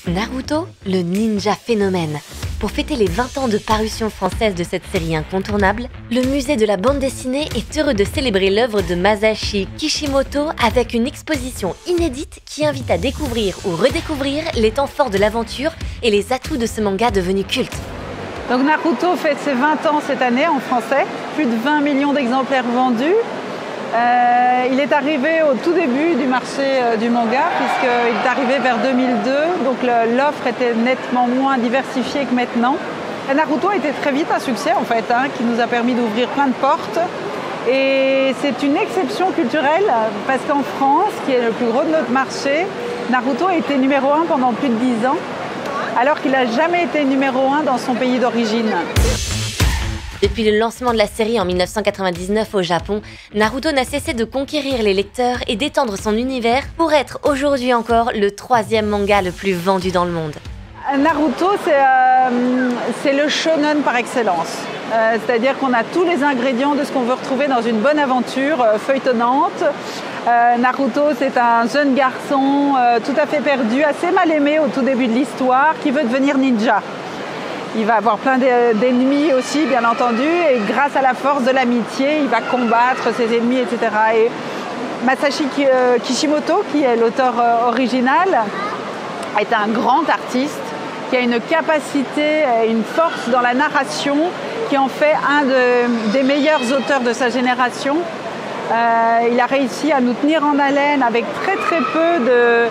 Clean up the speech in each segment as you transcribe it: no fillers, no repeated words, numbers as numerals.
Naruto, le ninja phénomène. Pour fêter les 20 ans de parution française de cette série incontournable, le musée de la bande dessinée est heureux de célébrer l'œuvre de Masashi Kishimoto avec une exposition inédite qui invite à découvrir ou redécouvrir les temps forts de l'aventure et les atouts de ce manga devenu culte. Donc Naruto fête ses 20 ans cette année en français, plus de 20 millions d'exemplaires vendus. Il est arrivé au tout début du marché du manga, puisqu'il est arrivé vers 2002, donc l'offre était nettement moins diversifiée que maintenant. Et Naruto a été très vite un succès en fait, qui nous a permis d'ouvrir plein de portes. Et c'est une exception culturelle, parce qu'en France, qui est le plus gros de notre marché, Naruto a été numéro 1 pendant plus de 10 ans, alors qu'il n'a jamais été numéro 1 dans son pays d'origine. Depuis le lancement de la série en 1999 au Japon, Naruto n'a cessé de conquérir les lecteurs et d'étendre son univers pour être aujourd'hui encore le 3e manga le plus vendu dans le monde. Naruto, c'est le shonen par excellence. C'est-à-dire qu'on a tous les ingrédients de ce qu'on veut retrouver dans une bonne aventure feuilletonnante. Naruto, c'est un jeune garçon tout à fait perdu, assez mal aimé au tout début de l'histoire, qui veut devenir ninja. Il va avoir plein d'ennemis aussi, bien entendu, et grâce à la force de l'amitié, il va combattre ses ennemis, etc. Et Masashi Kishimoto, qui est l'auteur original, est un grand artiste qui a une capacité, une force dans la narration qui en fait un des meilleurs auteurs de sa génération. Il a réussi à nous tenir en haleine avec très très peu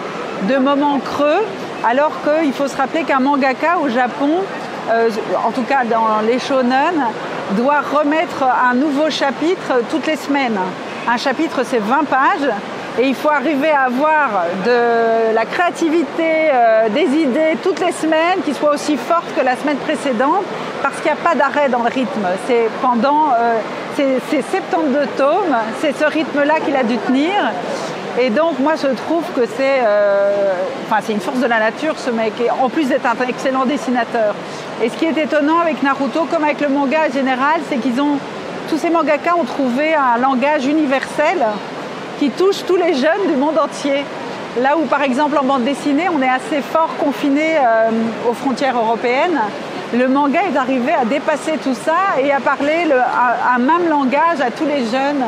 de moments creux, alors qu'il faut se rappeler qu'un mangaka au Japon, en tout cas dans les shonen, doit remettre un nouveau chapitre toutes les semaines. Un chapitre, c'est 20 pages, et il faut arriver à avoir de la créativité, des idées toutes les semaines qui soient aussi fortes que la semaine précédente, parce qu'il n'y a pas d'arrêt dans le rythme. C'est pendant ces 72 tomes, c'est ce rythme-là qu'il a dû tenir. Et donc moi je trouve que c'est une force de la nature ce mec, et en plus d'être un excellent dessinateur. Et ce qui est étonnant avec Naruto, comme avec le manga en général, c'est tous ces mangakas ont trouvé un langage universel qui touche tous les jeunes du monde entier. Là où par exemple en bande dessinée on est assez fort confiné aux frontières européennes, le manga est arrivé à dépasser tout ça et à parler un même langage à tous les jeunes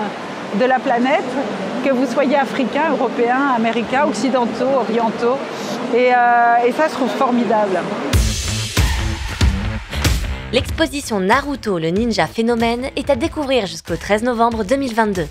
de la planète, que vous soyez africains, européens, américains, occidentaux, orientaux. Et ça, je trouve formidable. L'exposition Naruto, le ninja phénomène est à découvrir jusqu'au 13 novembre 2022.